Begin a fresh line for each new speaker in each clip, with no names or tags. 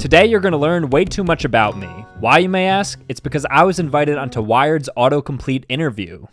Today you're going to learn way too much about me. Why, you may ask? It's because I was invited onto Wired's autocomplete interview.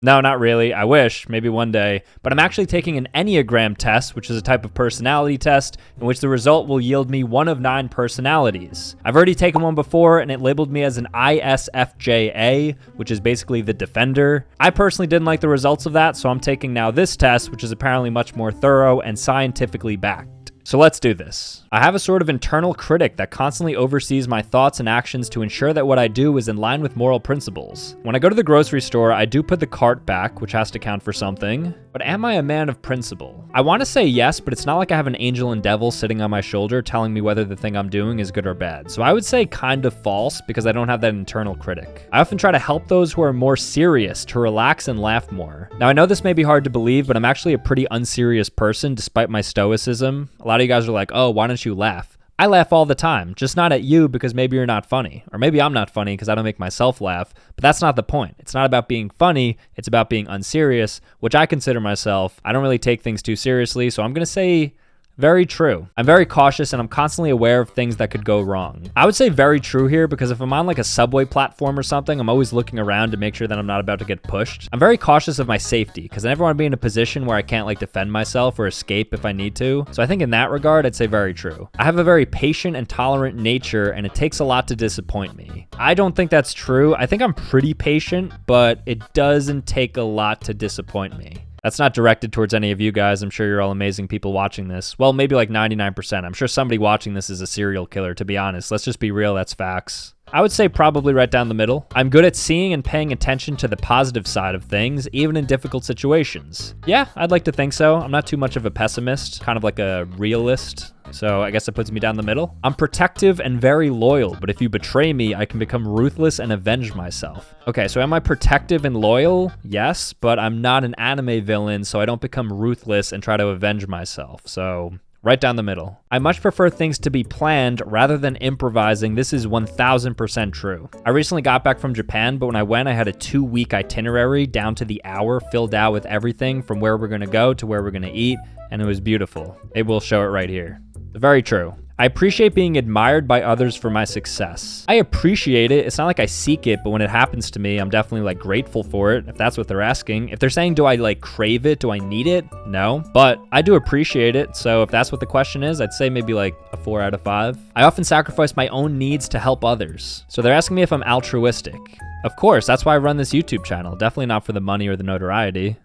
No, not really. I wish, maybe one day. But I'm actually taking an Enneagram test, which is a type of personality test, in which the result will yield me one of 9 personalities. I've already taken one before, and it labeled me as an ISFJA, which is basically the defender. I personally didn't like the results of that, so I'm taking now this test, which is apparently much more thorough and scientifically backed. So let's do this. I have a sort of internal critic that constantly oversees my thoughts and actions to ensure that what I do is in line with moral principles. When I go to the grocery store, I do put the cart back, which has to count for something. But am I a man of principle? I want to say yes, but it's not like I have an angel and devil sitting on my shoulder telling me whether the thing I'm doing is good or bad. So I would say kind of false because I don't have that internal critic. I often try to help those who are more serious to relax and laugh more. Now I know this may be hard to believe, but I'm actually a pretty unserious person despite my stoicism. A lot of you guys are like, oh, why don't you laugh? I laugh all the time, just not at you because maybe you're not funny. Or maybe I'm not funny because I don't make myself laugh, but that's not the point. It's not about being funny, it's about being unserious, which I consider myself. I don't really take things too seriously, so I'm gonna say very true. I'm very cautious and I'm constantly aware of things that could go wrong. I would say very true here because if I'm on like a subway platform or something, I'm always looking around to make sure that I'm not about to get pushed. I'm very cautious of my safety because I never want to be in a position where I can't like defend myself or escape if I need to. So I think in that regard, I'd say very true. I have a very patient and tolerant nature and it takes a lot to disappoint me. I don't think that's true. I think I'm pretty patient, but it doesn't take a lot to disappoint me. That's not directed towards any of you guys. I'm sure you're all amazing people watching this. Well, maybe like 99%. I'm sure somebody watching this is a serial killer, to be honest. Let's just be real, that's facts. I would say probably right down the middle. I'm good at seeing and paying attention to the positive side of things, even in difficult situations. Yeah, I'd like to think so. I'm not too much of a pessimist, kind of like a realist. So I guess it puts me down the middle. I'm protective and very loyal, but if you betray me, I can become ruthless and avenge myself. Okay, so am I protective and loyal? Yes, but I'm not an anime villain, so I don't become ruthless and try to avenge myself. So right down the middle. I much prefer things to be planned rather than improvising. This is 1000% true. I recently got back from Japan, but when I went, I had a 2-week itinerary down to the hour filled out with everything from where we're gonna go to where we're gonna eat, and it was beautiful. It will show it right here. Very true. I appreciate being admired by others for my success. I appreciate it. It's not like I seek it, but when it happens to me, I'm definitely like grateful for it, if that's what they're asking. If they're saying, do I like crave it? Do I need it? No, but I do appreciate it. So if that's what the question is, I'd say maybe like a 4 out of 5. I often sacrifice my own needs to help others. So they're asking me if I'm altruistic. Of course, that's why I run this YouTube channel. Definitely not for the money or the notoriety.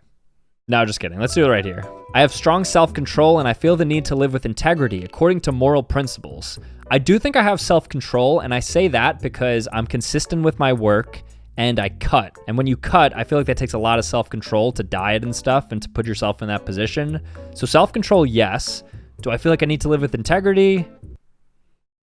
No, just kidding. Let's do it right here. I have strong self-control and I feel the need to live with integrity according to moral principles. I do think I have self-control, and I say that because I'm consistent with my work and I cut. And when you cut, I feel like that takes a lot of self-control to diet and stuff and to put yourself in that position. So self-control, yes. Do I feel like I need to live with integrity?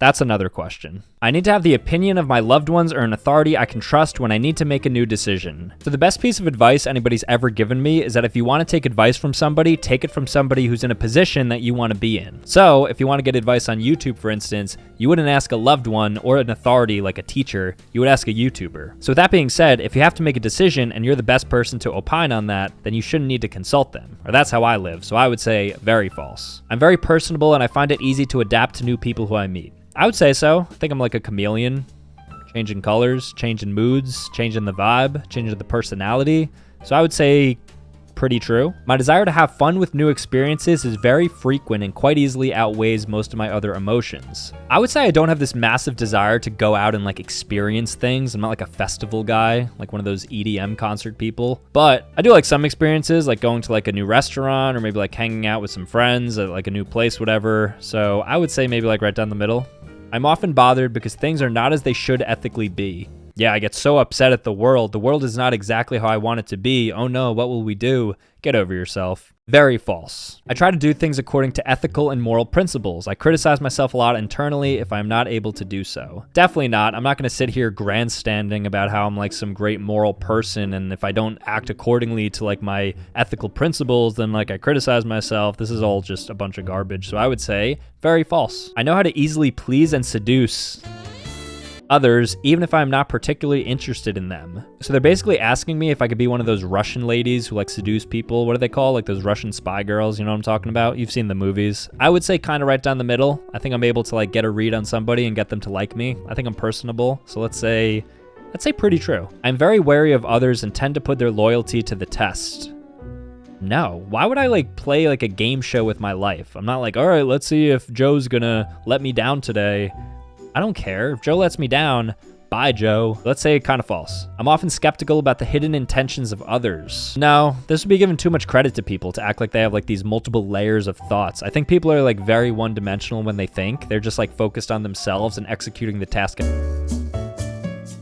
That's another question. I need to have the opinion of my loved ones or an authority I can trust when I need to make a new decision. So the best piece of advice anybody's ever given me is that if you want to take advice from somebody, take it from somebody who's in a position that you want to be in. So if you want to get advice on YouTube, for instance, you wouldn't ask a loved one or an authority like a teacher, you would ask a YouTuber. So with that being said, if you have to make a decision and you're the best person to opine on that, then you shouldn't need to consult them. Or that's how I live, so I would say very false. I'm very personable and I find it easy to adapt to new people who I meet. I would say so. I think I'm like a chameleon, changing colors, changing moods, changing the vibe, changing the personality. So I would say pretty true. My desire to have fun with new experiences is very frequent and quite easily outweighs most of my other emotions. I would say I don't have this massive desire to go out and like experience things. I'm not like a festival guy, like one of those EDM concert people, but I do like some experiences, like going to like a new restaurant or maybe like hanging out with some friends at like a new place, whatever. So I would say maybe like right down the middle. I'm often bothered because things are not as they should ethically be. Yeah, I get so upset at the world. The world is not exactly how I want it to be. Oh no, what will we do? Get over yourself. Very false. I try to do things according to ethical and moral principles. I criticize myself a lot internally if I'm not able to do so. Definitely not. I'm not going to sit here grandstanding about how I'm like some great moral person, and if I don't act accordingly to like my ethical principles, then like I criticize myself. This is all just a bunch of garbage. So I would say very false. I know how to easily please and seduce. others, even if I'm not particularly interested in them. So they're basically asking me if I could be one of those Russian ladies who like seduce people. What do they call? Like those Russian spy girls, you know what I'm talking about? You've seen the movies. I would say kind of right down the middle. I think I'm able to like get a read on somebody and get them to like me. I think I'm personable. So let's say pretty true. I'm very wary of others and tend to put their loyalty to the test. No, why would I like play like a game show with my life? I'm not like, all right, let's see if Joe's gonna let me down today. I don't care. If Joe lets me down, bye, Joe. Let's say kind of false. I'm often skeptical about the hidden intentions of others. No, this would be giving too much credit to people to act like they have like these multiple layers of thoughts. I think people are like very one-dimensional when they think. They're just like focused on themselves and executing the task.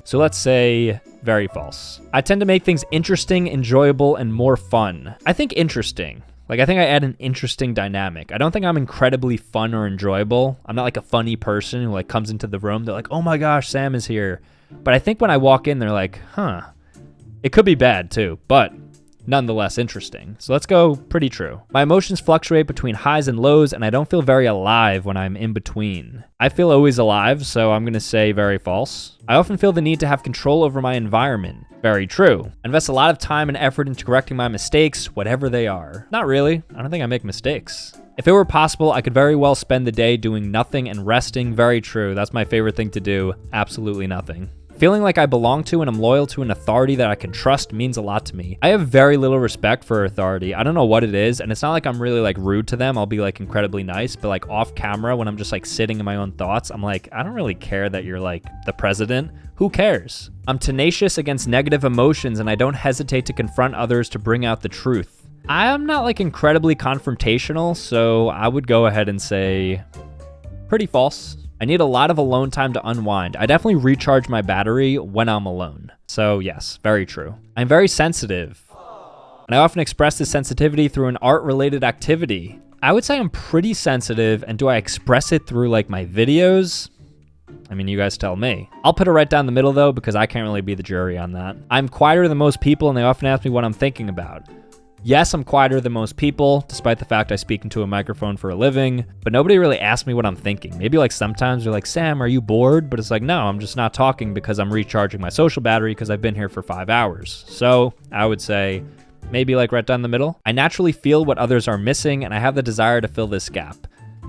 So let's say very false. I tend to make things interesting, enjoyable, and more fun. I think interesting. Like, I think I add an interesting dynamic. I don't think I'm incredibly fun or enjoyable. I'm not like a funny person who like comes into the room. They're like, oh my gosh, Sam is here. But I think when I walk in, they're like, huh. It could be bad too, but nonetheless interesting. So let's go pretty true. My emotions fluctuate between highs and lows, and I don't feel very alive when I'm in between. I feel always alive, so I'm gonna say very false. I often feel the need to have control over my environment. Very true. I invest a lot of time and effort into correcting my mistakes, whatever they are. Not really. I don't think I make mistakes. If it were possible, I could very well spend the day doing nothing and resting. Very true. That's my favorite thing to do. Absolutely nothing. Feeling like I belong to and I'm loyal to an authority that I can trust means a lot to me. I have very little respect for authority. I don't know what it is, and it's not like I'm really like rude to them. I'll be like incredibly nice, but like off camera when I'm just like sitting in my own thoughts, I'm like, I don't really care that you're like the president. Who cares? I'm tenacious against negative emotions and I don't hesitate to confront others to bring out the truth. I am not like incredibly confrontational, so I would go ahead and say pretty false. I need a lot of alone time to unwind. I definitely recharge my battery when I'm alone. So yes, very true. I'm very sensitive, and I often express this sensitivity through an art-related activity. I would say I'm pretty sensitive, and do I express it through like my videos? I mean, you guys tell me. I'll put it right down the middle though, because I can't really be the jury on that. I'm quieter than most people, and they often ask me what I'm thinking about. Yes, I'm quieter than most people, despite the fact I speak into a microphone for a living, but nobody really asks me what I'm thinking. Maybe like sometimes they're like, Sam, are you bored? But it's like, no, I'm just not talking because I'm recharging my social battery because I've been here for 5 hours. So I would say maybe like right down the middle. I naturally feel what others are missing, and I have the desire to fill this gap.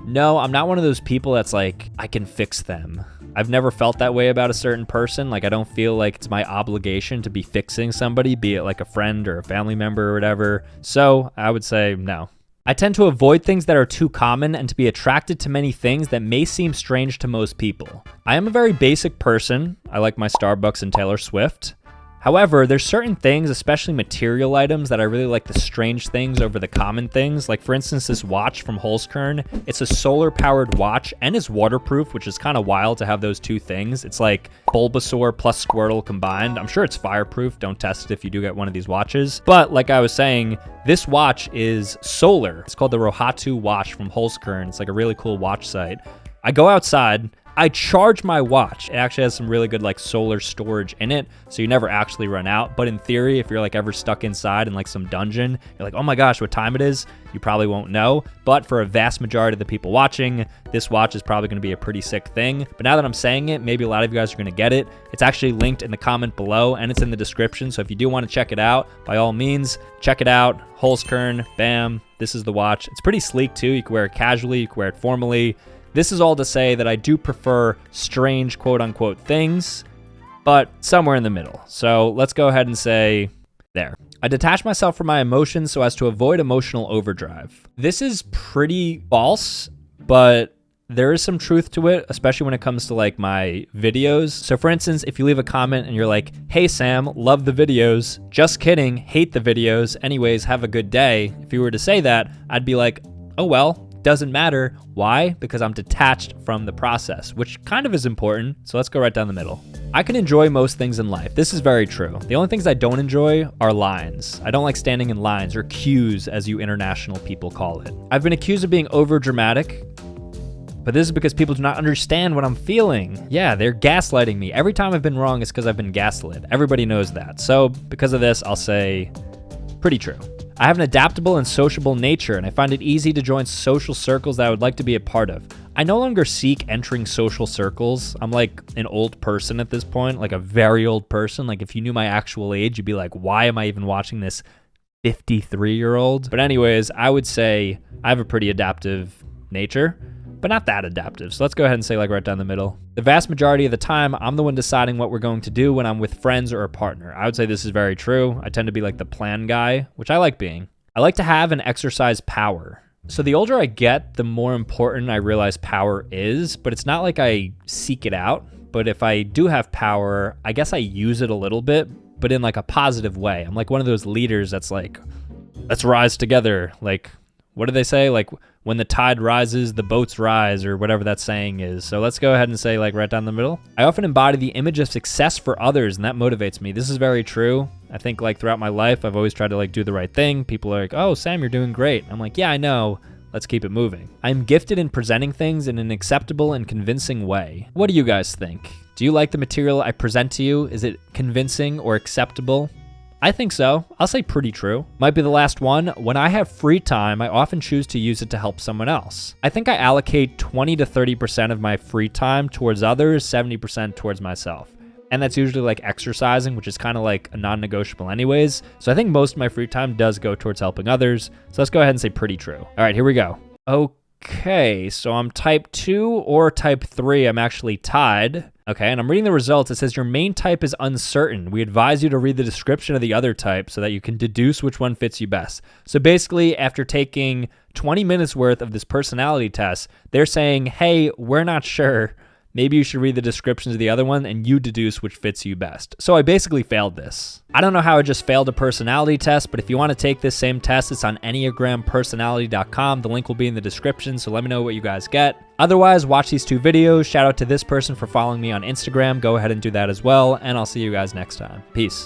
No, I'm not one of those people that's like, I can fix them. I've never felt that way about a certain person. Like, I don't feel like it's my obligation to be fixing somebody, be it like a friend or a family member or whatever. So I would say no. I tend to avoid things that are too common and to be attracted to many things that may seem strange to most people. I am a very basic person. I like my Starbucks and Taylor Swift. However, there's certain things, especially material items, that I really like the strange things over the common things. Like for instance, this watch from Holzkern. It's a solar powered watch and it's waterproof, which is kind of wild to have those two things. It's like Bulbasaur plus Squirtle combined. I'm sure it's fireproof. Don't test it if you do get one of these watches. But like I was saying, this watch is solar. It's called the Rohatu watch from Holzkern. It's like a really cool watch site. I go outside, I charge my watch. It actually has some really good like solar storage in it, so you never actually run out. But in theory, if you're like ever stuck inside in like some dungeon, you're like, oh my gosh, what time it is? You probably won't know. But for a vast majority of the people watching, this watch is probably gonna be a pretty sick thing. But now that I'm saying it, maybe a lot of you guys are gonna get it. It's actually linked in the comment below and it's in the description. So if you do wanna check it out, by all means, check it out. Holzkern, bam, this is the watch. It's pretty sleek too. You can wear it casually, you can wear it formally. This is all to say that I do prefer strange quote unquote things, but somewhere in the middle. So let's go ahead and say there. I detach myself from my emotions so as to avoid emotional overdrive. This is pretty false, but there is some truth to it, especially when it comes to like my videos. So for instance, if you leave a comment and you're like, hey Sam, love the videos, just kidding, hate the videos, anyways, have a good day. If you were to say that, I'd be like, oh well, doesn't matter. Why? Because I'm detached from the process, which kind of is important. So let's go right down the middle. I can enjoy most things in life. This is very true. The only things I don't enjoy are lines. I don't like standing in lines, or queues as you international people call it. I've been accused of being over dramatic, but this is because people do not understand what I'm feeling. Yeah, they're gaslighting me. Every time I've been wrong, it's because I've been gaslit. Everybody knows that. So because of this, I'll say pretty true. I have an adaptable and sociable nature, and I find it easy to join social circles that I would like to be a part of. I no longer seek entering social circles. I'm like an old person at this point, like a very old person. Like if you knew my actual age, you'd be like, why am I even watching this 53-year-old? But anyways, I would say I have a pretty adaptive nature, but not that adaptive. So let's go ahead and say like right down the middle. The vast majority of the time, I'm the one deciding what we're going to do when I'm with friends or a partner. I would say this is very true. I tend to be like the plan guy, which I like being. I like to have and exercise power. So the older I get, the more important I realize power is, but it's not like I seek it out. But if I do have power, I guess I use it a little bit, but in like a positive way. I'm like one of those leaders that's like, let's rise together. Like, what do they say? Like, when the tide rises, the boats rise, or whatever that saying is. So let's go ahead and say like right down the middle. I often embody the image of success for others, and that motivates me. This is very true. I think like throughout my life, I've always tried to like do the right thing. People are like, oh, Sam, you're doing great. I'm like, yeah, I know. Let's keep it moving. I'm gifted in presenting things in an acceptable and convincing way. What do you guys think? Do you like the material I present to you? Is it convincing or acceptable? I think so. I'll say pretty true. Might be the last one. When I have free time, I often choose to use it to help someone else. I think I allocate 20 to 30% of my free time towards others, 70% towards myself. And that's usually like exercising, which is kind of like a non-negotiable anyways. So I think most of my free time does go towards helping others. So let's go ahead and say pretty true. All right, here we go. Okay, so I'm type 2 or type 3. I'm actually tied. Okay, and I'm reading the results. It says your main type is uncertain. We advise you to read the description of the other type so that you can deduce which one fits you best. So basically, after taking 20 minutes worth of this personality test, they're saying, hey, we're not sure. Maybe you should read the descriptions of the other one and you deduce which fits you best. So I basically failed this. I don't know how I just failed a personality test, but if you want to take this same test, it's on enneagrampersonality.com. The link will be in the description, so let me know what you guys get. Otherwise, watch these 2 videos. Shout out to this person for following me on Instagram. Go ahead and do that as well, and I'll see you guys next time. Peace.